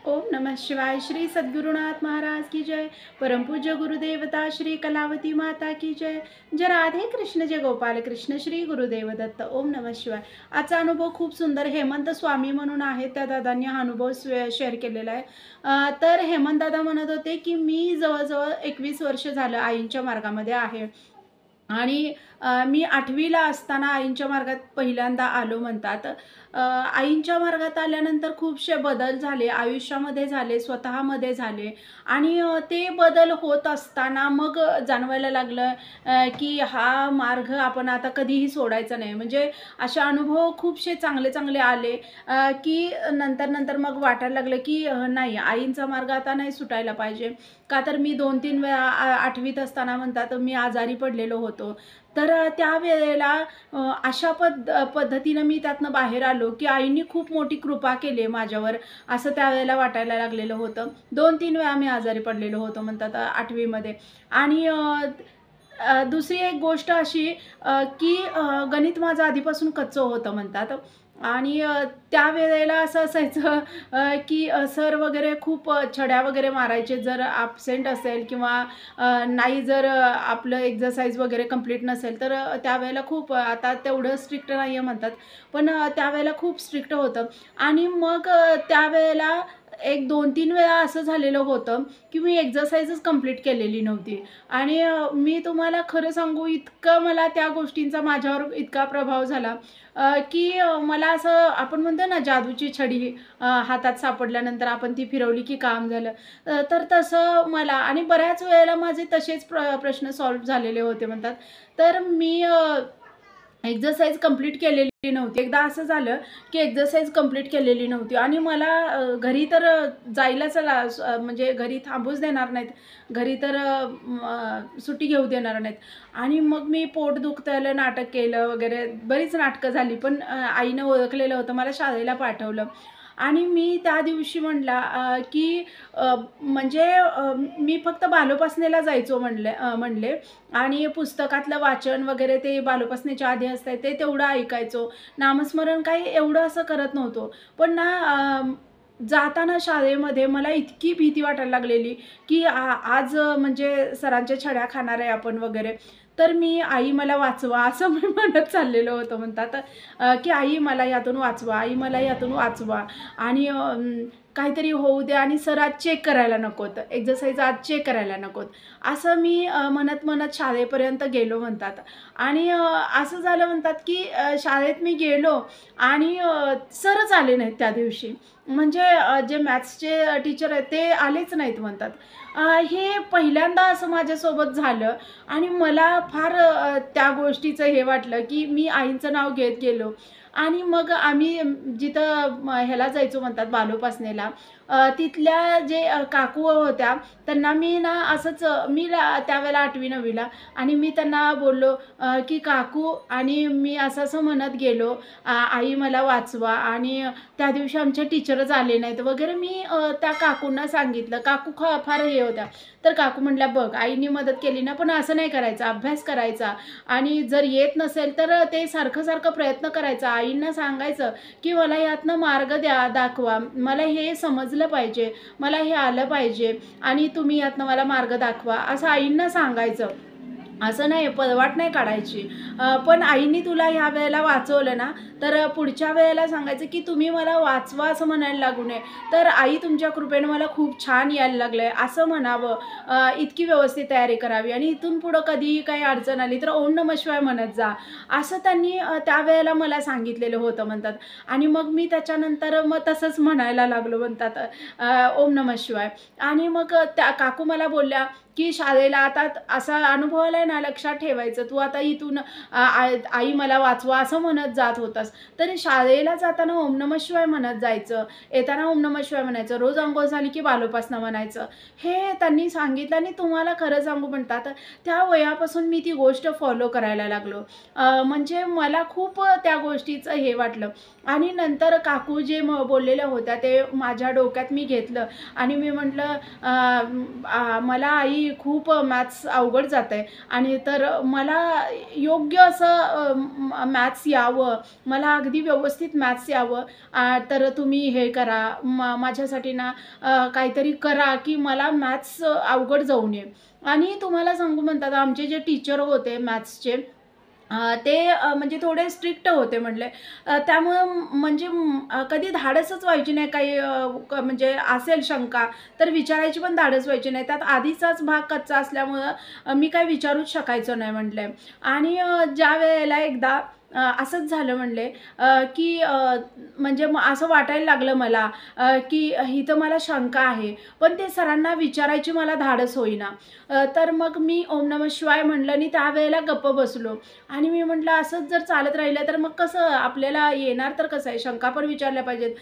ओम नमः शिवाय। श्री सद्गुरुनाथ महाराज की जय। परम पूज्य गुरुदेवता श्री कलावती माता की जय। जय राधे कृष्ण, जय गोपाल कृष्ण, श्री गुरुदेव दत्त। ओम नमः शिवाय। आजचा अनुभव खूप सुंदर, हेमंत स्वामी म्हणून आहे, त्या दादांनी हा अनुभव शेअर केलेला आहे। तर हेमंत दादा म्हणत होते की मी जवळजवळ 21 वर्ष झालं आईंच्या मार्गामध्ये आहे आणि मी 8वीला असताना आईंच्या मार्गात पहिल्यांदा आलो म्हणतात। आईंच्या मार्गात आल्यानंतर खूपसे बदल झाले, आयुष्यामध्ये झाले, स्वतःमध्ये झाले आणि ते बदल होत असताना मग जाणवायला लागलं की हा मार्ग आपण आता कधीही सोडायचा नाही। म्हणजे असे अनुभव खूपसे चांगले-चांगले आले की नंतर मग वाटायला लागलं की नाही, आईंचा मार्ग आता नाही सुटायला पाहिजे। का तर मी 2-3 वेळा 8वीत असताना म्हणतात मी आजारी पडलेलो होतो। तर त्यावेळेला अशा पद्धतीनं मी त्यातनं बाहेर आलो, की आईनी खूप मोठी कृपा केली आहे माझ्यावर, असं त्यावेळेला वाटायला लागलेलं होतं। 2-3 वेळा मी आजारी पडलेलो होतो म्हणतात 8वीमध्ये आणि दुसरी एक गोष्ट अशी की गणित माझं आधीपासून कच्चं होतं म्हणतात आणि त्यावेळेला असं असायचं की सर वगैरे खूप छड्या वगैरे मारायचे जर ॲब्सेंट असेल किंवा नाही जर आपलं एक्सरसाइज वगैरे कंप्लीट नसेल तर त्यावेळेला खूप आता तेवढं स्ट्रिक्ट नाही आहे म्हणतात, पण त्यावेळेला खूप स्ट्रिक्ट होतं आणि मग त्यावेळेला एक 2-3 वेळा असं झालेलं होतं, की मी एक्सरसाइजच कंप्लीट केलेली नव्हती आणि मी तुम्हाला खरं सांगू इतकं मला त्या गोष्टींचा माझ्यावर इतका प्रभाव झाला की मला असं आपण म्हणतो ना जादूची छडी हातात सापडल्यानंतर आपण ती फिरवली की काम झालं. तर तसं मला आणि बऱ्याच वेळेला माझे तसेच प्रश्न सॉल्व्ह झालेले होते म्हणतात. तर मी एक्सरसाइज कंप्लीट केलेली नव्हती. एकदा असं झालं, की एक्सरसाइज कंप्लीट केलेली नव्हती आणि मला घरी तर जायलाच म्हणजे घरी थांबूच देणार नाहीत. घरी तर सुट्टी घेऊ देणार नाहीत आणि मग मी पोट दुखतंय नाटक केलं वगैरे, बरीच नाटकं झाली. पण आईनं ओळखलेलं होतं, मला शाळेला पाठवलं आणि मी त्या दिवशी की म्हणजे मी फक्त बालोपासनेला जायचो म्हणले आणि पुस्तकातलं वाचन वगैरे ते बालोपासनेच्या आधी असतंय ते तेवढं ऐकायचो. नामस्मरण काही एवढं असं करत नव्हतो. पण ना जाताना शाळेमध्ये मला इतकी भीती वाटायला लागलेली, की आज म्हणजे सरांच्या छड्या खाणार आहे आपण वगैरे. तर मी आई मला वाचवा असं मी म्हणत चाललेलं होतं म्हणतात की आई मला यातून वाचवा, आई मला यातून वाचवा आणि काहीतरी होऊ द्या आणि सर आज चेक करायला नकोत, एक्सरसाइज आज चेक करायला नकोत. असं मी म्हणत शाळेपर्यंत गेलो म्हणतात आणि असं झालं म्हणतात की शाळेत मी गेलो आणि सरच आले नाहीत त्या दिवशी. म्हणजे जे मॅथ्सचे टीचर आहेत ते आलेच नाहीत म्हणतात. हे पहिल्यांदा असं माझ्यासोबत झालं आणि मला फार त्या गोष्टीचं हे वाटलं की मी आईंचं नाव घेत गेलो आणि मग आम्ही जिथं ह्याला जायचो म्हणतात बालोपासनेला, तिथल्या जे काकू होत्या त्यांना मी ना असंच मी त्यावेळेला 8वी-9वीला आणि मी त्यांना बोललो की "काकू" आणि मी असं-असं म्हणत गेलो, "आई मला वाचवा" आणि त्या दिवशी आमचे टीचरच आले नाहीत वगैरे मी त्या काकूंना सांगितलं. काकू फार हे होत्या. तर काकू म्हटल्या, "बघ आईनी मदत केली ना, पण असं नाही करायचं, अभ्यास करायचा आणि जर येत नसेल तर ते सारखं-सारखं प्रयत्न करायचा. आईंना सांगायचं की मला यातनं मार्ग दाखवा. मला हे समजलं पाहिजे, मला हे आलं पाहिजे आणि तुम्ही यातनं मला मार्ग दाखवा." असं आईंना सांगायचं. असं नाही, पळवाट नाही काढायची. पण आईनी तुला ह्या वेळेला वाचवलं ना, तर पुढच्या वेळेला सांगायचं की तुम्ही मला वाचवा असं म्हणायला लागू नये. तर आई तुमच्या कृपेने मला खूप छान यायला लागलंय असं म्हणावं. इतकी व्यवस्थित तयारी करावी आणि इथून पुढं कधीही काही अडचण आली तर ओम नमः शिवाय म्हणत जा. असं त्यांनी त्यावेळेला मला सांगितलेलं होतं म्हणतात आणि मग मी त्याच्यानंतर मग तसंच म्हणायला लागलो म्हणतात ओम नमः शिवाय आणि मग त्या काकू मला बोलल्या की शाळेला आता असा अनुभव आलाय ना, लक्षात ठेवायचं. तू आता इथून आई मला वाचवा असं म्हणत जात होतास. तर शाळेला जाताना ओम नमः शिवाय म्हणत जायचं. येताना ओम नमः शिवाय म्हणायचं. रोज अंघोळ झाली की बालोपासना म्हणायचं. हे त्यांनी सांगितलं आणि तुम्हाला खरं सांगू म्हणतात, त्या वयापासून मी ती गोष्ट फॉलो करायला लागलो. म्हणजे मला खूप त्या गोष्टीचं हे वाटलं आणि नंतर काकू जे बोललेल्या होत्या ते माझ्या डोक्यात मी घेतलं आणि मी म्हटलं मला आई खूप मॅथ्स अवघड जातंय आणि तर मला योग्य असं मॅथ्स यावं, मला अगदी व्यवस्थित मॅथ्स यावं. तर तुम्ही हे करा, माझ्यासाठी ना काहीतरी करा, की मला मॅथ्स अवघड जाऊ नये. आणि तुम्हाला सांगू म्हणतात आमचे जे टीचर होते मॅथ्सचे, ते म्हणजे थोडे स्ट्रिक्ट होते म्हटले. त्यामुळं म्हणजे कधी धाडसच व्हायची नाही काही म्हणजे असेल शंका, तर विचारायची पण धाडस व्हायची नाही. त्यात आधीचाच भाग कच्चा असल्यामुळं मी काही विचारूच शकायचो नाही म्हटले. आणि ज्या वेळेला एकदा असंच झालं म्हणले, की म्हणजे असं वाटायला लागलं मला, की इथं मला शंका आहे, पण ते सरांना विचारायची मला धाडस होईना. तर मग मी ओम नमः शिवाय म्हणलं आणि त्यावेळेला गप्प बसलो. आणि मी म्हटलं असंच जर चालत राहिलं तर मग कसं आपल्याला येणार तर कसं आहे, शंका पण विचारल्या पाहिजेत.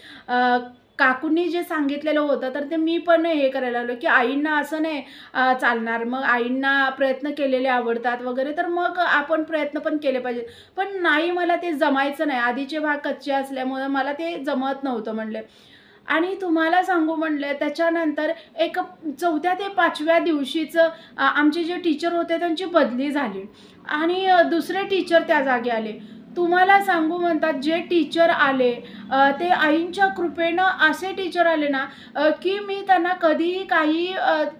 काकूंनी जे सांगितलेलं होतं तर ते मी पण हे करायला लागलो, की आईंना असं नाही चालणार. मग आईंना प्रयत्न केलेले आवडतात वगैरे, तर मग आपण प्रयत्न पण केले पाहिजेत. पण नाही मला ते जमायचं नाही. आधीचे भाग कच्चे असल्यामुळं मला ते जमत नव्हतं म्हणले. आणि तुम्हाला सांगू म्हणले त्याच्यानंतर एक 4थ्या ते 5व्या दिवशीचं आमचे जे टीचर होते त्यांची बदली झाली आणि दुसरे टीचर त्या जागी आले. तुम्हाला सांगू म्हणतात जे टीचर आले ते आईंच्या कृपेनं असे टीचर आले ना, की मी त्यांना कधीही काही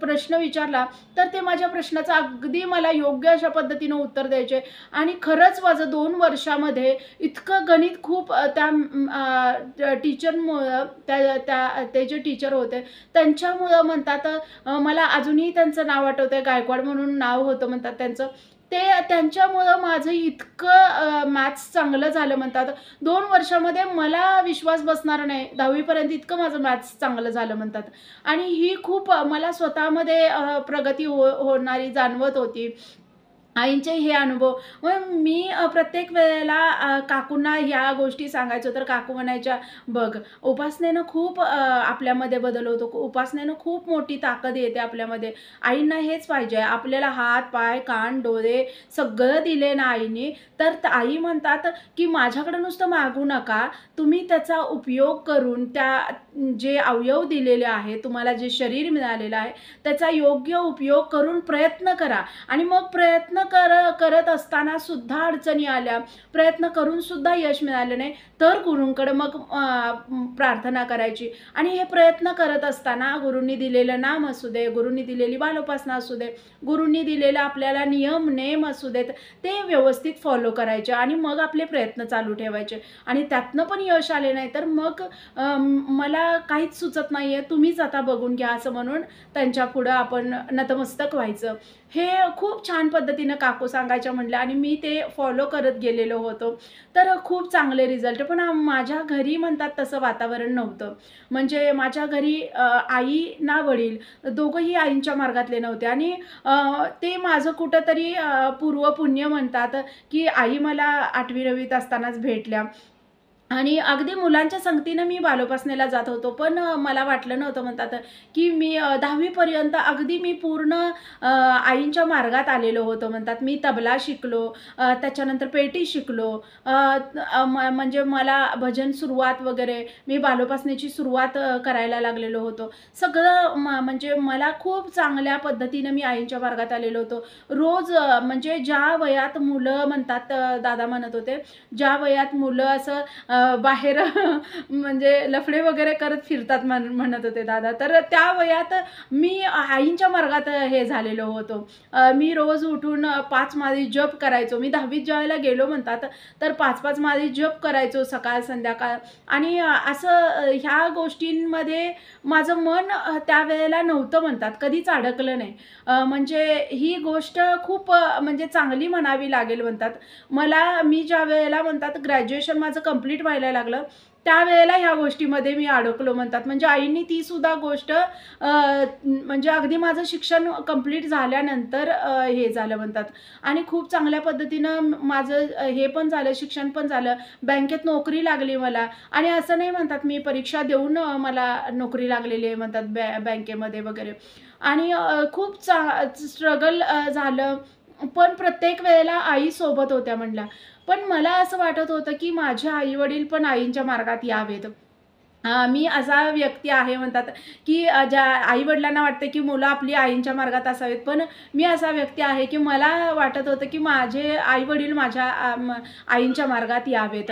प्रश्न विचारला तर ते माझ्या प्रश्नाचं अगदी मला योग्य अशा पद्धतीनं उत्तर द्यायचे. आणि खरंच माझं 2 वर्षामध्ये इतकं गणित खूप टीचरमुळं त्या त्या ते जे टीचर होते त्यांच्यामुळं म्हणतात मला अजूनही त्यांचं नाव आठवतंय, गायकवाड म्हणून नाव होतं म्हणतात त्यांचं. ते त्यांच्यामुळं माझं इतकं मॅथ्स चांगलं झालं म्हणतात. 2 वर्षामध्ये मला विश्वास बसणार नाही, 10वी पर्यंत इतकं माझं मॅथ्स चांगलं झालं म्हणतात. आणि ही खूप मला स्वतःमध्ये प्रगती होणारी जाणवत होती. आईंचे हे अनुभव. मग मी प्रत्येक वेळेला काकूंना ह्या गोष्टी सांगायचो, तर काकू म्हणायच्या, "बघ, उपासनेनं खूप आपल्यामध्ये बदल होतो. उपासनेनं खूप मोठी ताकद येते आपल्यामध्ये. आईंना हेच पाहिजे आहे. आपल्याला हात, पाय, कान, डोळे सगळं दिले ना आईने, तर आई म्हणतात, की माझ्याकडे नुसतं मागू नका. तुम्ही त्याचा उपयोग करून त्या जे अवयव दिलेले आहेत, तुम्हाला जे शरीर मिळालेलं आहे, त्याचा योग्य उपयोग करून प्रयत्न करा. आणि मग प्रयत्न करत असताना सुद्धा अडचणी आल्या, प्रयत्न करून सुद्धा यश मिळालं नाही, तर गुरूंकडे मग प्रार्थना करायची. आणि हे प्रयत्न करत असताना गुरूंनी दिलेलं नाम असू दे, गुरूंनी दिलेली बालोपासना असू दे, गुरूंनी दिलेला आपल्याला नियम, नेम असू देत, ते व्यवस्थित फॉलो करायचे आणि मग आपले प्रयत्न चालू ठेवायचे. आणि त्यातनं पण यश आले नाही, तर मग मला काहीच सुचत नाहीये, तुम्हीच आता बघून घ्या असं म्हणून त्यांच्यापुढं आपण नतमस्तक व्हायचं. हे खूप छान पद्धतीनं काकू सांगायच्या म्हटल्या आणि मी ते फॉलो करत गेलेलो होतो. तर खूप चांगले रिझल्ट. पण माझ्या घरी म्हणतात तसं वातावरण नव्हतं. म्हणजे माझ्या घरी आई ना वडील दोघंही आईंच्या मार्गातले नव्हते. आणि ते माझं कुठेतरी पूर्वपुण्य म्हणतात, की आई मला 8वी-9वीत असतानाच भेटल्या. आणि अगदी मुलांच्या संगतीनं मी बालोपासनेला जात होतो. पण मला वाटलं नव्हतं म्हणतात, की मी 10वी पर्यंत अगदी मी पूर्ण आईंच्या मार्गात आलेलो होतो म्हणतात. मी तबला शिकलो, त्याच्यानंतर पेटी शिकलो. म्हणजे मला भजन सुरुवात वगैरे मी बालोपासनेची सुरुवात करायला लागलेलो होतो. सगळं म्हणजे मला खूप चांगल्या पद्धतीनं मी आईंच्या मार्गात आलेलो होतो. रोज म्हणजे ज्या वयात मुलं म्हणतात दादा म्हणत होते, ज्या वयात मुलं असं बाहेर म्हणजे लफडे वगैरे करत फिरतात म्हणत होते दादा. तर त्या वयात मी आईंच्या मार्गात हे झालेलो होतो. मी रोज उठून 5 माळी जप करायचो. मी 10वीत ज्यावेळेला गेलो म्हणतात, तर 5-5 माळी जप करायचो सकाळ संध्याकाळ. आणि असं ह्या गोष्टींमध्ये माझं मन त्यावेळेला नव्हतं म्हणतात, कधीच अडकलं नाही. म्हणजे ही गोष्ट खूप म्हणजे चांगली म्हणावी लागेल म्हणतात. मी ज्या वेळेला म्हणतात ग्रॅज्युएशन माझं कंप्लीट व्हायला लागलं, त्यावेळेला ह्या गोष्टीमध्ये मी अडकलो म्हणतात. म्हणजे आईंनी ती सुद्धा गोष्ट म्हणजे अगदी माझं शिक्षण कंप्लीट झाल्यानंतर हे झालं म्हणतात. आणि खूप चांगल्या पद्धतीनं माझं हे पण झालं, शिक्षण पण झालं. बँकेत नोकरी लागली मला. आणि असं नाही म्हणतात मी परीक्षा देऊन मला नोकरी लागलेली आहे म्हणतात बँकेमध्ये वगैरे. आणि खूप स्ट्रगल झालं. पण प्रत्येक वेळेला आई सोबत होत्या म्हणल्या. पण मला असं वाटत होतं, की माझे आई-वडील पण आईंच्या मार्गात यावेत. मी असा व्यक्ती आहे म्हणतात, की ज्या आई-वडिलांना वाटतं, की मुलं आपली आईंच्या मार्गात असावीत. पण मी असा व्यक्ती आहे, की मला वाटत होतं, की माझे आई-वडील माझ्या आईंच्या मार्गात यावेत.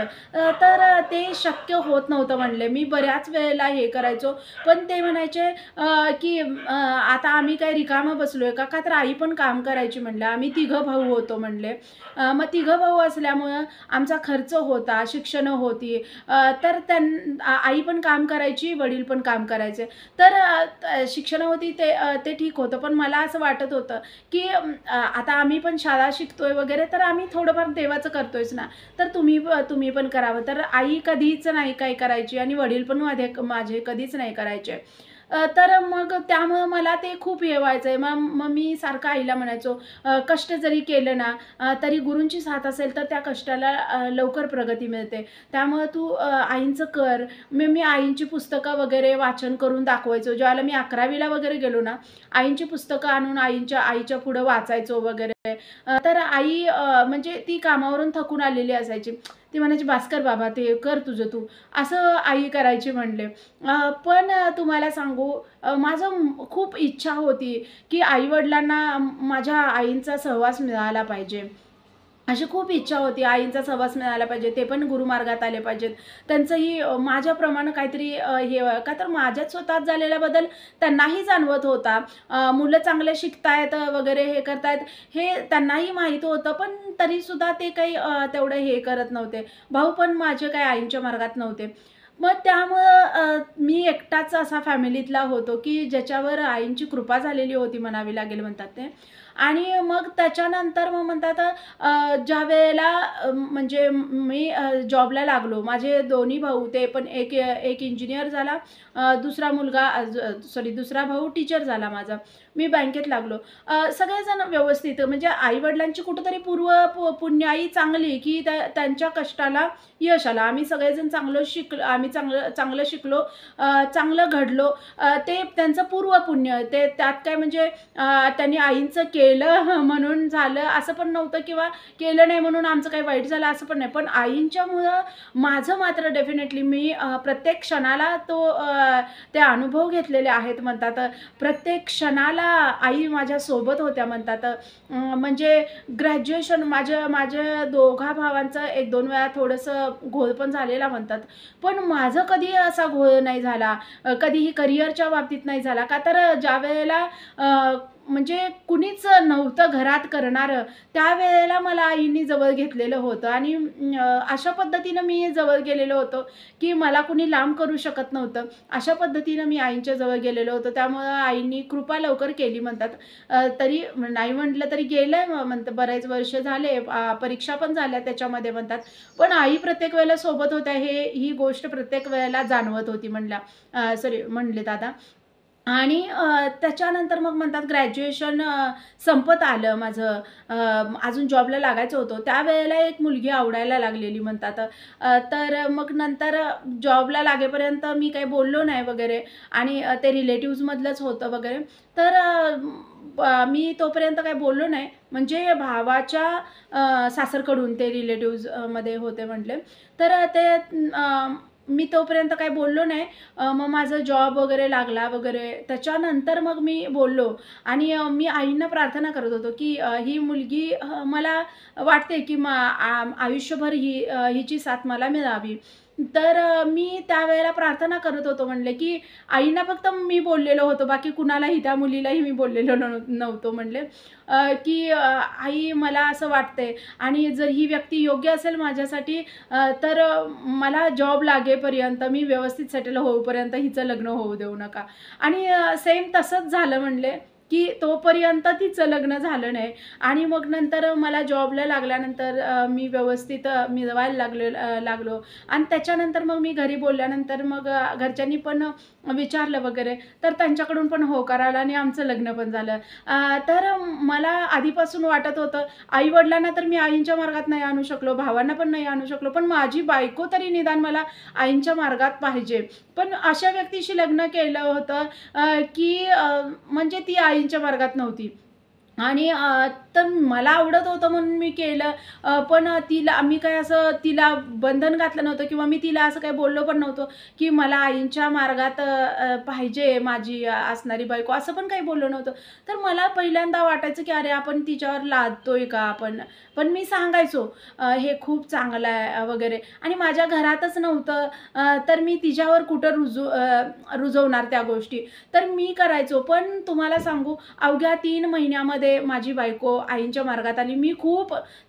तर ते शक्य होत नव्हतं म्हणले. मी बऱ्याच वेळेला हे करायचो. पण ते म्हणायचे, की "आता आम्ही काय रिकामं बसलोय का?" का तर आई पण काम करायची म्हणलं. आम्ही तिघं भाऊ होतो म्हणले. मग तिघं भाऊ असल्यामुळं आमचा खर्च होता, शिक्षणं होती. तर आई पण काम करायची, वडील पण काम करायचे. तर शिक्षण होती ते ठीक होतं. पण मला असं वाटत होतं, की आता आम्ही पण शाळा शिकतोय वगैरे, तर आम्ही थोडंफार देवाचं करतोयच ना, तर तुम्ही पण करावं. तर आई कधीच नाही काही करायची आणि वडील पण माझे कधीच नाही करायचे. तर मग त्यामुळं मला ते खूप हे व्हायचंय. मग मग मी सारखं आईला म्हणायचो, कष्ट जरी केलं ना, तरी गुरूंची साथ असेल तर त्या कष्टाला लवकर प्रगती मिळते. त्यामुळं तू आईंचं कर. मी आईंची पुस्तकं वगैरे वाचन करून दाखवायचो. ज्यावेळेला मी 11वीला वगैरे गेलो ना, आईंची पुस्तकं आणून आईच्या पुढं वाचायचो वगैरे. तर आई म्हणजे ती कामावरून थकून आलेली असायची. ती म्हणायची, "बास कर बाबा, ते कर तुझं तू." असं आई करायची म्हणले. पण तुम्हाला सांगू, माझं खूप इच्छा होती, की आई-वडिलांना माझ्या आईंचा सहवास मिळाला पाहिजे. अशी खूप इच्छा होती आईंचा सहवास मिळाला पाहिजे. ते पण गुरुमार्गात आले पाहिजेत. त्यांचंही माझ्याप्रमाणे काहीतरी हे का तर माझ्यात स्वतःच झालेला बदल त्यांनाही जाणवत होता. मुलं चांगले शिकतायत वगैरे हे करतायत हे त्यांनाही माहीत होतं. पण तरीसुद्धा ते काही तेवढं हे करत नव्हते. भाऊ पण माझे काही आईंच्या मार्गात नव्हते. मग त्यामुळं मी एकटाच असा फॅमिलीतला होतो, की ज्याच्यावर आईंची कृपा झालेली होती म्हणावी लागेल म्हणतात ते. आणि मग त्याच्यानंतर मग म्हणतात ज्यावेळेला म्हणजे मी जॉबला लागलो. माझे दोन्ही भाऊ ते पण एक इंजिनिअर झाला. दुसरा मुलगा सॉरी दुसरा भाऊ टीचर झाला माझा. मी बँकेत लागलो. सगळेजण व्यवस्थित म्हणजे आई-वडिलांची कुठेतरी पुण्याई चांगली, की त्यांच्या कष्टाला यश आलं. आम्ही सगळेजण आम्ही चांगलं चांगलं शिकलो, चांगलं घडलो. ते त्यांचं पूर्वपुण्य. ते त्यात काय म्हणजे त्यांनी आईंचं केलं म्हणून झालं असं पण नव्हतं किंवा केलं नाही म्हणून आमचं काही वाईट झालं असं पण नाही. पण आईंच्यामुळं माझं मात्र डेफिनेटली मी प्रत्येक क्षणाला ते अनुभव घेतलेले आहेत म्हणतात. प्रत्येक क्षणाला आई माझ्या सोबत होत्या म्हणतात. म्हणजे ग्रॅज्युएशन माझ्या दोघा भावांचं 1-2 वेळा थोडंसं घोळ पण झालेला म्हणतात. पण माझं कधी असा घोळ नाही झाला. कधीही करिअरच्या बाबतीत नाही झाला. का तर ज्यावेळेला म्हणजे कुणीच नव्हतं घरात करणारं, त्यावेळेला मला आईनी जवळ घेतलेलं होतं आणि अशा पद्धतीनं मी जवळ गेलेलो होतो, की मला कुणी लांब करू शकत नव्हतं. अशा पद्धतीनं मी आईंच्या जवळ गेलेलो होतो. त्यामुळं आईंनी कृपा लवकर केली म्हणतात. तरी नाही म्हटलं तरी गेलंय म्हणतात बरेच वर्ष झाले. परीक्षा पण झाल्या त्याच्यामध्ये म्हणतात. पण आई प्रत्येक वेळेला सोबत होत्या ही गोष्ट प्रत्येक वेळेला जाणवत होती सॉरी म्हणले दादा. आणि त्याच्यानंतर मग म्हणतात ग्रॅज्युएशन संपत आलं माझं. अजून जॉबला लागायचं होतं. त्यावेळेला एक मुलगी आवडायला लागलेली म्हणतात. तर मग नंतर जॉबला लागेपर्यंत मी काही बोललो नाही वगैरे आणि ते रिलेटिव्हजमधलंच होतं वगैरे. तर मी तोपर्यंत काही बोललो नाही. म्हणजे भावाच्या सासरकडून ते रिलेटिव्हज मध्ये होते म्हटले. तर मी तोपर्यंत काही बोललो नाही. मग माझा जॉब वगैरे लागला वगैरे. त्याच्यानंतर मग मी बोललो आणि मी आईंना प्रार्थना करत होतो, की ही मुलगी मला वाटते, की आयुष्यभर हिची साथ मला मिळावी. तर मी त्यावेळेला प्रार्थना करत होतो म्हणले, की आईंना फक्त मी बोललेलो होतो. बाकी कुणालाही त्या मुलीलाही मी बोललेलो नव्हतो म्हणले, की आई मला असं वाटतंय आणि जर ही व्यक्ती योग्य असेल माझ्यासाठी तर मला जॉब लागेपर्यंत मी व्यवस्थित सेटल होऊपर्यंत हिचं लग्न होऊ देऊ नका. आणि सेम तसंच झालं म्हणले, की तोपर्यंत तिचं लग्न झालं नाही आणि मग नंतर मला जॉबला लागल्यानंतर मी व्यवस्थित मिळवायला लागलो आणि त्याच्यानंतर मग मी घरी बोलल्यानंतर मग घरच्यांनी पण विचारलं वगैरे, तर त्यांच्याकडून पण होकार आला आणि आमचं लग्न पण झालं. तर मला आधीपासून वाटत होतं, आई-वडिलांना तर मी आईंच्या मार्गात नाही आणू शकलो, भावांना पण नाही आणू शकलो, पण माझी बायको तरी निदान मला आईंच्या मार्गात पाहिजे. पण अशा व्यक्तीशी लग्न केलं होतं, की म्हणजे ती आईंच्या मार्गात नव्हती. आणि तर मला आवडत होतं म्हणून मी केलं. पण तिला मी काय असं तिला बंधन घातलं नव्हतं किंवा मी तिला असं काही बोललो पण नव्हतं, की मला आईंच्या मार्गात पाहिजे माझी असणारी बायको, असं पण काही बोललो नव्हतं. तर मला पहिल्यांदा वाटायचं, की अरे आपण तिच्यावर लादतोय का आपण? पण मी सांगायचो हे खूप चांगलं आहे वगैरे आणि माझ्या घरातच नव्हतं तर मी तिच्यावर कुठं रुजवणार त्या गोष्टी. तर मी करायचो. पण तुम्हाला सांगू अवघ्या 3 महिन्यामध्ये माझी बायको आईंच्या मार्गात आली.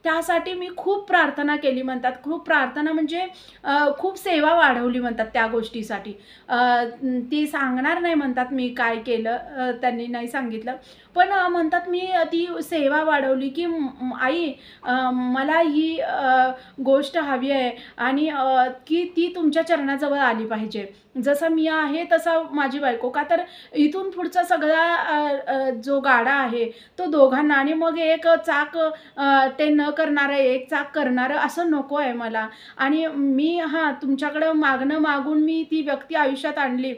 त्यासाठी मी खूप प्रार्थना केली म्हणतात. खूप प्रार्थना म्हणजे खूप सेवा वाढवली म्हणतात त्या गोष्टीसाठी. ती सांगणार नाही म्हणतात मी काय केलं त्यांनी नाही सांगितलं. पण म्हणतात मी ती सेवा वाढवली, की आई मला ही गोष्ट हवी आहे आणि की ती तुमच्या चरणाजवळ आली पाहिजे. जसं मी आहे तसा माझी बायको. का तर इथून पुढचा सगळा जो गाडा आहे तो दोघांना आणि मग एक चाक ते न करणारं एक चाक करणारं असं नको आहे मला. आणि मी हां, तुमच्याकडं मागणं मागून मी ती व्यक्ती आयुष्यात आणली.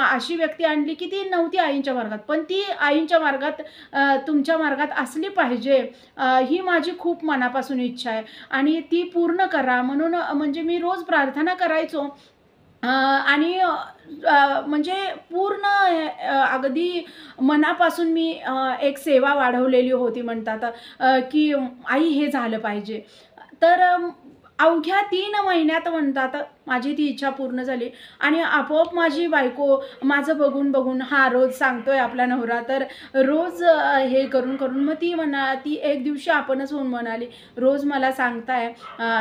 अशी व्यक्ती आणली की ती नव्हती आईंच्या मार्गात. पण ती आईंच्या मार्गात तुमच्या मार्गात असली पाहिजे ही माझी खूप मनापासून इच्छा आहे आणि ती पूर्ण करा. म्हणून म्हणजे मी रोज प्रार्थना करायचो आणि म्हणजे पूर्ण अगदी मनापासून मी एक सेवा वाढवलेली होती म्हणतात की आई हे झालं पाहिजे. तर अवघ्या 3 महिन्यात म्हणतात माझी ती इच्छा पूर्ण झाली आणि आपोआप माझी बायको माझं बघून हां, रोज सांगतोय आपला नवरा तर रोज हे करून मग ती एक दिवशी आपणच होऊन म्हणाली, "रोज मला सांगताय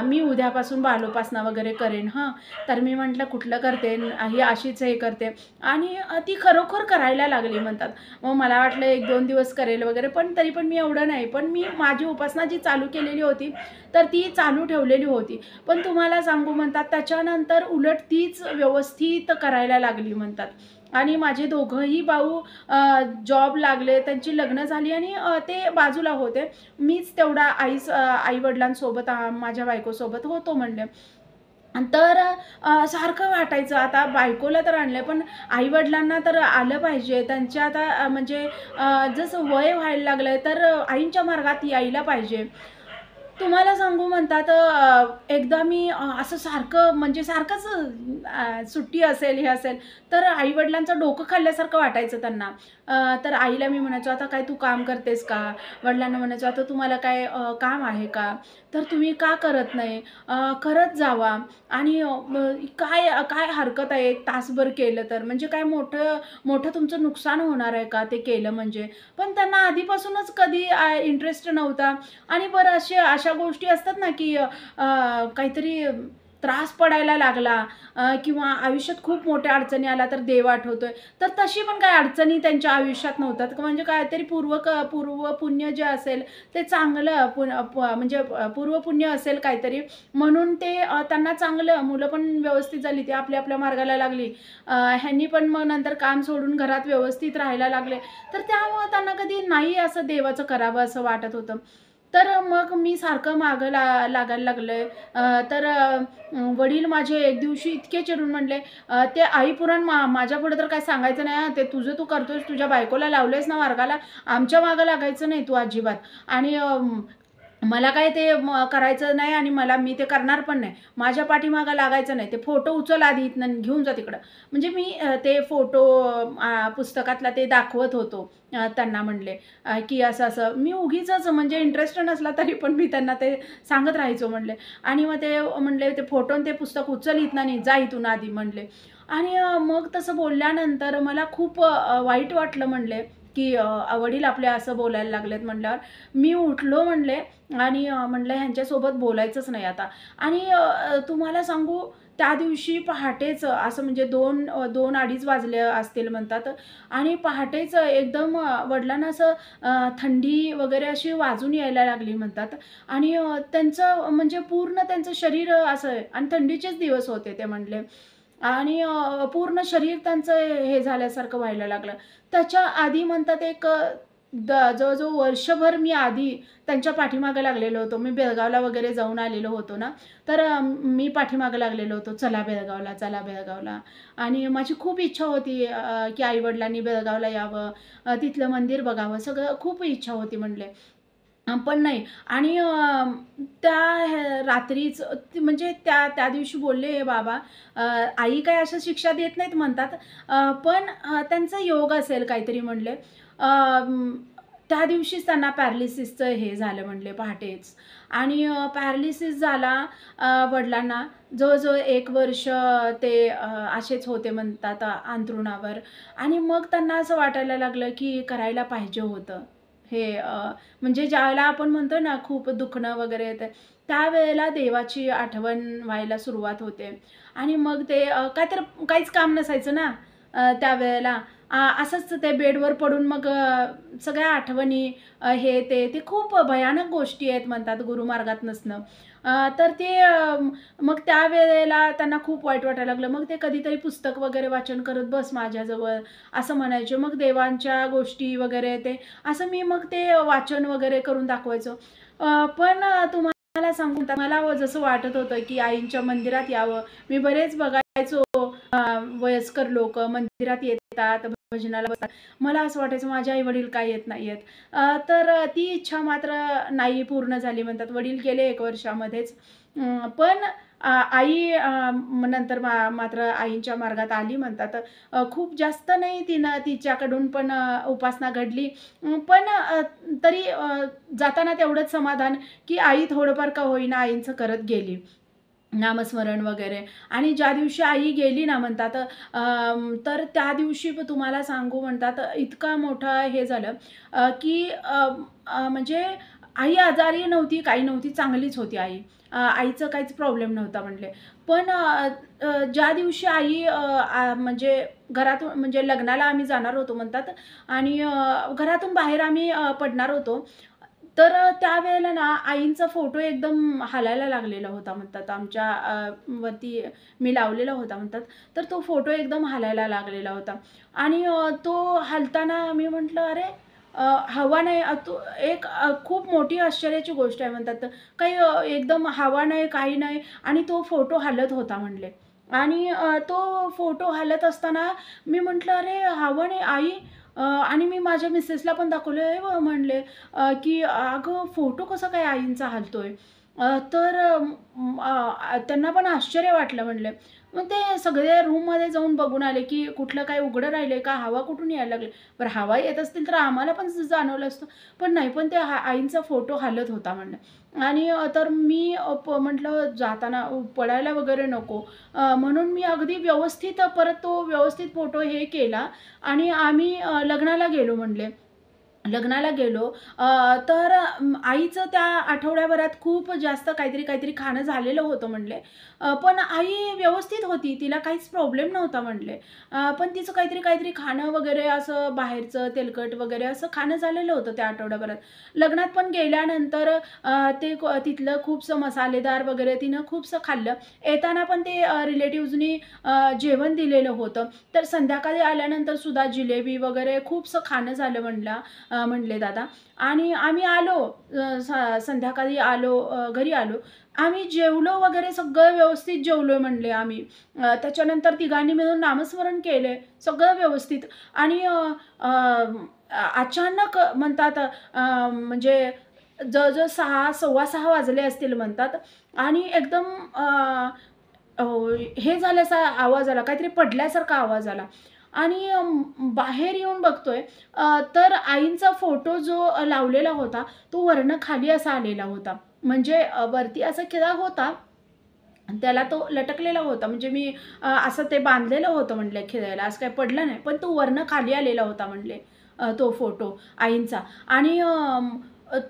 मी उद्यापासून बालोपासना वगैरे करेन." हां, तर मी म्हटलं, "कुठलं करते? ही अशीच हे करते." आणि ती खरोखर करायला लागली म्हणतात. मग मला वाटलं 1-2 दिवस करेल वगैरे, पण तरी पण मी एवढं नाही. पण मी माझी उपासना जी चालू केलेली होती, तर ती चालू ठेवलेली होती. पण तुम्हाला सांगू म्हणतात त्याच्यानंतर उलट तीच व्यवस्थित करायला लागली म्हणतात. आणि माझे दोघंही भाऊ जॉब लागले, त्यांची लग्न झाली आणि ते बाजूला होते. मीच तेवढा आई-वडिलांसोबत माझ्या बायकोसोबत होतो म्हणले. तर सारखं वाटायचं आता बायकोला तर आणलंय, पण आई-वडिलांना तर आलं पाहिजे. त्यांच्या आता म्हणजे जसं वय व्हायला लागलंय, तर आईंच्या मार्गात यायला पाहिजे. तुम्हाला सांगू म्हणतात एकदा मी असं सारखं म्हणजे सारखंच सुट्टी असेल, हे असेल, तर आई-वडिलांचं डोकं खाल्ल्यासारखं वाटायचं त्यांना. तर आईला मी म्हणायचो, "आता काय तू काम करतेस का?" वडिलांना म्हणायचो, "आता तुम्हाला काय काम आहे का? तर तुम्ही का करत नाही? करत जावा आणि काय काय हरकत आहे 1 तासभर केलं तर? म्हणजे काय मोठं मोठं तुमचं नुकसान होणार आहे का ते केलं म्हणजे?" पण त्यांना आधीपासूनच कधी इंटरेस्ट नव्हता आणि बरं अशा गोष्टी असतात ना, की काहीतरी त्रास पडायला लागला किंवा आयुष्यात खूप मोठ्या अडचणी आल्या तर देव आठवतोय. तर तशी पण काही अडचणी त्यांच्या आयुष्यात नव्हत्या. म्हणजे काहीतरी पूर्वपुण्य जे असेल ते चांगलं म्हणजे पूर्वपुण्य असेल काहीतरी म्हणून ते त्यांना चांगलं मुलं पण व्यवस्थित झाली. ती आपल्या आपल्या मार्गाला लागली. ह्यांनी पण मग नंतर काम सोडून घरात व्यवस्थित राहायला लागले. तर त्यामुळं त्यांना कधी नाही असं देवाचं करावं असं वाटत होतं. तर मग मी सारखं मागं लागायला लागले. तर वडील माझे एक दिवशी इतके चिडून म्हटले, "ते आई पुराण माझ्यापुढे तर काही सांगायचं नाही हां. ते तुझं तू करतोयस, तुझ्या बायकोला लावलंयस ना मार्गाला, आमच्या मागं लागायचं नाही तू अजिबात." आणि मला काय ते करायचं नाही आणि मी ते करणार पण नाही. माझ्या पाठीमागं लागायचं नाही. ते फोटो उचल आधी इथनं घेऊन जा तिकडं. म्हणजे मी ते फोटो पुस्तकातला ते दाखवत होतो. त्यांना म्हणले की असं-असं. मी उगीचच म्हणजे इंटरेस्ट नसला तरी पण मी त्यांना ते सांगत राहायचो म्हणले. आणि मग ते म्हणले, "ते फोटो आणि ते पुस्तक उचल इथनं आणि जा इथून आधी" म्हणले. आणि मग तसं बोलल्यानंतर मला खूप वाईट वाटलं म्हणले, की वडील आपले असं बोलायला लागलेत म्हटल्यावर. मी उठलो म्हणले आणि म्हटलं ह्यांच्यासोबत बोलायचंच नाही आता. आणि तुम्हाला सांगू त्या दिवशी पहाटेच असं म्हणजे 2-2:30 वाजले असतील म्हणतात आणि पहाटेच एकदम वडिलांना असं थंडी वगैरे अशी वाजून यायला लागली म्हणतात आणि त्यांचं म्हणजे पूर्ण त्यांचं शरीर असं आहे आणि थंडीचेच दिवस होते ते म्हणले आणि पूर्ण शरीर त्यांचं हे झाल्यासारखं व्हायला लागलं. त्याच्या आधी म्हणतात एक जवळजवळ वर्षभर मी आधी त्यांच्या पाठीमागे लागलेलो होतो. मी बेळगावला वगैरे जाऊन आलेलो होतो ना, तर मी पाठीमागे लागलेलो होतो, "चला बेळगावला, चला बेळगावला." आणि माझी खूप इच्छा होती की आई-वडिलांनी बेळगावला यावं, तिथलं मंदिर बघावं, सगळं खूप इच्छा होती म्हणले. पण नाही आणि त्या रात्रीच म्हणजे त्या त्या दिवशी बोलले हे बाबा, अ, आई काही अशा शिक्षा देत नाहीत म्हणतात, पण त्यांचा योग असेल काहीतरी म्हणले. त्या दिवशीच त्यांना पॅरालिसिसचं हे झालं म्हणले पहाटेच आणि पॅरालिसिस झाला वडिलांना. जवळ-जवळ 1 वर्ष ते असेच होते म्हणतात अंथरुणावर आणि मग त्यांना असं वाटायला लागलं की करायला पाहिजे होतं. हे म्हणजे ज्यावेळेला आपण म्हणतो ना खूप दुखणं वगैरे येतं, त्यावेळेला देवाची आठवण व्हायला सुरुवात होते आणि मग ते काहीतरी काहीच काम नसायचं ना त्यावेळेला. असंच ते बेडवर पडून मग सगळ्या आठवणी ते खूप भयानक गोष्टी आहेत म्हणतात गुरुमार्गात नसणं. तर ते मग त्यावेळेला त्यांना खूप वाईट वाटायला लागलं. मग ते कधीतरी पुस्तक वगैरे वाचन करत बस माझ्याजवळ, असं म्हणायचे. मग देवांच्या गोष्टी वगैरे ते असं मी मग ते वाचन वगैरे करून दाखवायचो. पण तुम्हाला सांगू का, मला जसं वाटत होतं, की आईंच्या मंदिरात यावं. मी बरेच बघायचो वयस्कर लोकं मंदिरात येतात, भजनाला बसतात. मला असं वाटायचं माझे आई-वडील का येत नाहीयेत? तर ती इच्छा मात्र नाही पूर्ण झाली म्हणतात. वडील गेले 1 वर्षामध्येच. पण आई नंतर मात्र आईंच्या मार्गात आली म्हणतात. खूप जास्त नाही तिच्याकडून पण उपासना घडली. पण तरी जाताना तेवढंच समाधान, की आई थोडंफार का होईना आईंचं करत गेली. नामस्मरण वगैरे आणि ज्या दिवशी आई गेली ना म्हणतात तर त्या दिवशी तुम्हाला सांगू म्हणतात इतका मोठा हे झालं की म्हणजे आई आजारी नव्हती, काही नव्हती, चांगलीच होती आई. आईचं काहीच प्रॉब्लेम नव्हता म्हणले. पण ज्या दिवशी आई म्हणजे घरातून म्हणजे लग्नाला आम्ही जाणार होतो म्हणतात आणि घरातून बाहेर आम्ही पडणार होतो. तर त्यावेळेला ना आईंचा फोटो एकदम हालायला लागलेला होता म्हणतात. आमच्या वरती मी लावलेला होता म्हणतात. तर तो फोटो एकदम हालायला लागलेला होता आणि तो हालताना मी म्हटलं, "अरे, हवा नाही." तो एक खूप मोठी आश्चर्याची गोष्ट आहे म्हणतात. काही एकदम हवा नाही, काही नाही आणि तो फोटो हालत होता म्हणले आणि तो फोटो हालत असताना मी म्हटलं, "अरे, हवा नाही आई." आणि मी माझ्या मिसेसला पण दाखवलं, "हे बघ," म्हणले, की "अगं, फोटो कसा काय आईंचा हालतोय?" तर त्यांना पण आश्चर्य वाटलं म्हणले. मग ते सगळे रूममध्ये जाऊन बघून आले, की कुठलं काय उघडं राहिलंय का? हवा कुठून यायला लागली? बरं हवा येत असतील तर आम्हाला पण जाणवलं असतं. पण नाही, पण ते आईंचा फोटो हालत होता म्हणलं. आणि तर मी म्हटलं जाताना पडायला वगैरे नको. म्हणून मी अगदी व्यवस्थित परत तो व्यवस्थित फोटो हे केला आणि आम्ही लग्नाला गेलो म्हणले. लग्नाला गेलो तर आईचं त्या आठवड्याभरात खूप जास्त काहीतरी खाणं झालेलं होतं म्हणले. पण आई व्यवस्थित होती, तिला काहीच प्रॉब्लेम नव्हता म्हणले. पण तिचं काहीतरी खाणं वगैरे असं बाहेरचं तेलकट वगैरे असं खाणं झालेलं होतं त्या आठवड्याभरात. लग्नात पण गेल्यानंतर तिथलं खूपसं मसालेदार वगैरे तिनं खूपसं खाल्लं. येताना पण ते रिलेटिव्हजनी जेवण दिलेलं होतं. तर संध्याकाळी आल्यानंतर सुद्धा जिलेबी वगैरे खूपसं खाणं झालं म्हणले दादा आणि आम्ही आलो संध्याकाळी आलो घरी आलो. आम्ही जेवलो वगैरे सगळं व्यवस्थित जेवलोय म्हणले आम्ही. त्याच्यानंतर तिघांनी मिळून नामस्मरण केले, सगळं व्यवस्थित आणि अचानक म्हणतात म्हणजे जवळ-जवळ 6, 6:15 वाजले असतील म्हणतात आणि एकदम अ, हे झाल्याचा आवाज आला, काहीतरी पडल्यासारखा आवाज आला आणि बाहेर येऊन बघतोय तर आईंचा फोटो जो लावलेला होता, तो वरनं खाली असा आलेला होता. म्हणजे वरती असा खिळा होता, त्याला तो लटकलेला होता. म्हणजे मी असं ते बांधलेलं होतं म्हणले खिळ्याला, असं काही पडलं नाही. पण तो वरनं खाली आलेला होता म्हणले तो फोटो आईंचा आणि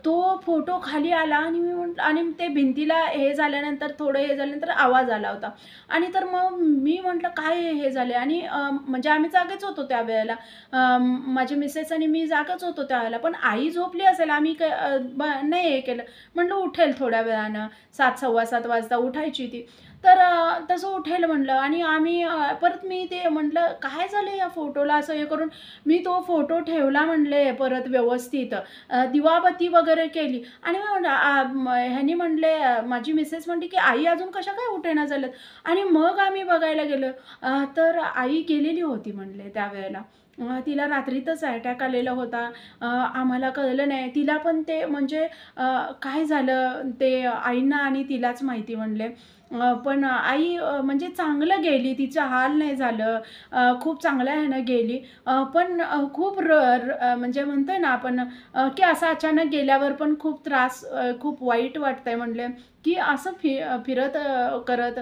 तो फोटो खाली आला आणि मी म्हटलं आणि ते भिंतीला हे झाल्यानंतर थोडं हे झाल्यानंतर आवाज आला होता आणि तर मग मी म्हटलं, "काय हे झाले?" आणि म्हणजे आम्ही जागेच होतो त्यावेळेला. माझे मिसेस आणि मी जागच होतो त्यावेळेला. पण आई झोपली असेल, आम्ही नाही हे केलं. म्हटलं उठेल थोड्या वेळानं, 7, 7:15 वाजता उठायची ती. तर तसं उठेल म्हणलं आणि आम्ही परत मी ते म्हटलं काय झालं या फोटोला असं हे करून मी तो फोटो ठेवला म्हणले परत व्यवस्थित दिवाबत्ती वगैरे केली आणि मग ह्यांनी म्हणले माझी मिसेस म्हणली की आई अजून कशा काय उठेना झाल्यात आणि मग आम्ही बघायला गेलो तर आई गेलेली होती म्हणले त्यावेळेला. तिला रात्रीतच अटॅक आलेला होता. आम्हाला कळलं नाही. तिला पण ते म्हणजे काय झालं ते आईंना आणि तिलाच माहिती म्हणले. पण आई म्हणजे चांगलं गेली, तिचं हाल नाही झालं. खूप चांगल्या ह्यानं गेली. पण खूप म्हणजे म्हणतोय ना आपण की असं अचानक गेल्यावर पण खूप त्रास खूप वाईट वाटतंय म्हणले, की असं फिरत करत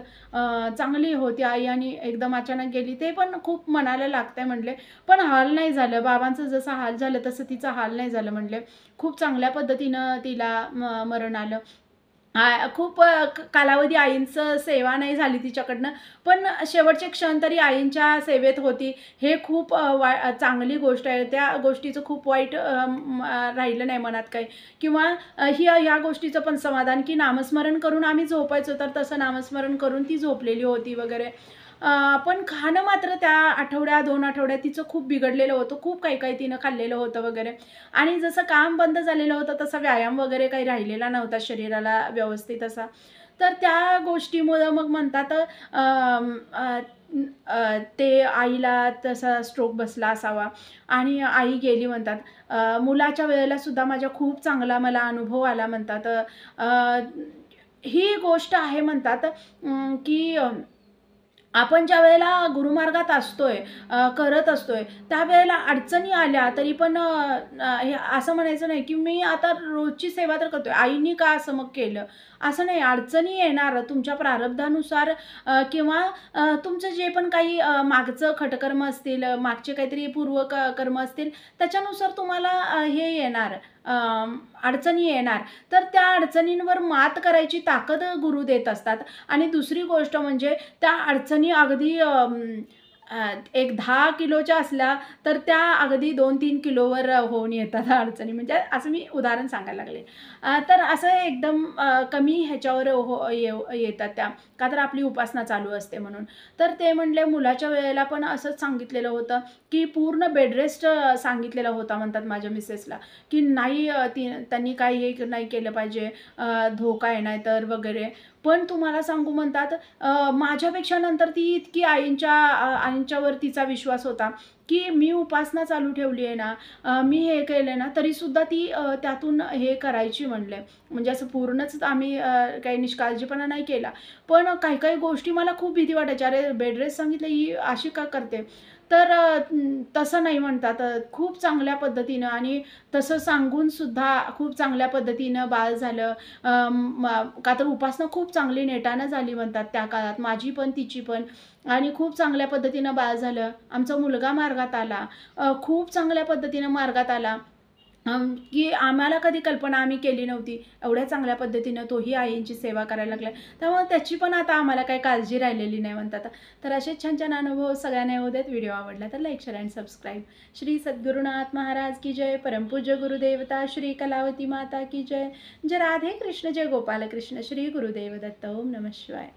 चांगली होती आई आणि एकदम अचानक गेली. ते पण खूप मनाला लागतंय म्हणले. पण हाल नाही झालं. बाबांचं जसं हाल झालं तसं तिचं हाल नाही झालं म्हणले. खूप चांगल्या पद्धतीनं तिला मरण आलं. खूप कालावधी आईंचं सेवा नाही झाली तिच्याकडनं, पण शेवटचे क्षण तरी आईंच्या सेवेत होती. हे खूप चांगली गोष्ट आहे. त्या गोष्टीचं खूप वाईट राहिलं नाही मनात काही किंवा ह्या गोष्टीचं पण समाधान, की नामस्मरण करून आम्ही झोपायचो, तर तसं नामस्मरण करून ती झोपलेली होती वगैरे. पण खाणं मात्र त्या आठवड्या 2 आठवड्यात तिचं खूप बिघडलेलं होतं. खूप काही-काही तिनं खाल्लेलं होतं वगैरे आणि जसं काम बंद झालेलं होतं, तसा व्यायाम वगैरे काही राहिलेला नव्हता शरीराला व्यवस्थित असा. तर त्या गोष्टीमुळं मग म्हणतात ते आईला तसा स्ट्रोक बसला असावा आणि आई गेली म्हणतात. मुलाच्या वेळेला सुद्धा माझ्या खूप चांगला मला अनुभव आला म्हणतात. ही गोष्ट आहे म्हणतात की आपण ज्यावेळेला गुरुमार्गात असतोय, करत असतोय, त्यावेळेला अडचणी आल्या तरी पण हे असं म्हणायचं नाही, की मी आता रोजची सेवा तर करतोय, आईनी का असं मग केलं? असं नाही, अडचणी येणार तुमच्या प्रारब्धानुसार किंवा तुमचं जे पण काही मागचं खटकर्म असतील, मागचे काहीतरी पूर्व कर्म असतील, त्याच्यानुसार तुम्हाला हे येणार, अडचणी येणार. तर त्या अडचणींवर मात करायची ताकद गुरु देत असतात आणि दुसरी गोष्ट म्हणजे त्या अडचणी अगदी एक 10 किलोच्या असल्या तर त्या अगदी 2-3 किलोवर होऊन येतात अडचणी. म्हणजे असं मी उदाहरण सांगायला लागले. तर असं एकदम कमी ह्याच्यावर येतात त्या, का तर आपली उपासना चालू असते म्हणून. तर ते म्हणले मुलाच्या वेळेला पण असंच सांगितलेलं होतं, की पूर्ण बेड रेस्ट सांगितलेला होता म्हणतात माझ्या मिसेसला, की नाही त्यांनी काही हे नाही केलं पाहिजे, धोका आहे नाहीतर वगैरे. पण तुम्हाला सांगू म्हणतात माझ्यापेक्षा नंतर ती इतकी आईंच्यावर तिचा विश्वास होता, की मी उपासना चालू ठेवली आहे ना, मी हे केलं ना, तरीसुद्धा ती त्यातून हे करायची म्हणले. म्हणजे असं पूर्णच आम्ही काही निष्काळजीपणा नाही केला. पण काही-काही गोष्टी मला खूप भीती वाटायची. अरे बेड रेस्ट सांगितलं, ही अशी का करते? तर तसं नाही म्हणतात. खूप चांगल्या पद्धतीनं आणि तसं सांगून सुद्धा खूप चांगल्या पद्धतीनं बाळ झालं. का तर उपासना खूप चांगली नेटानं झाली म्हणतात त्या काळात. माझी पण, तिची पण आणि खूप चांगल्या पद्धतीनं बाळ झालं. आमचा मुलगा मार्गात आला. खूप चांगल्या पद्धतीनं मार्गात आला. की आम्हाला कधी कल्पना आम्ही केली नव्हती. एवढ्या चांगल्या पद्धतीनं तोही आईंची सेवा करायला लागलाय. त्यामुळे त्याची पण आता आम्हाला काही काळजी राहिलेली नाही म्हणतात. तर असे छान-छान अनुभव सगळ्यांना येऊ देत. व्हिडिओ आवडला तर लाईक, शेअर आणि सबस्क्राईब. श्री सद्गुरुनाथ महाराज की जय. परमपूज्य गुरुदेवता श्री कलावती माता की जय. जय राधे कृष्ण, जय गोपाल कृष्ण. श्री गुरुदेव दत्त. ओम नमः शिवाय.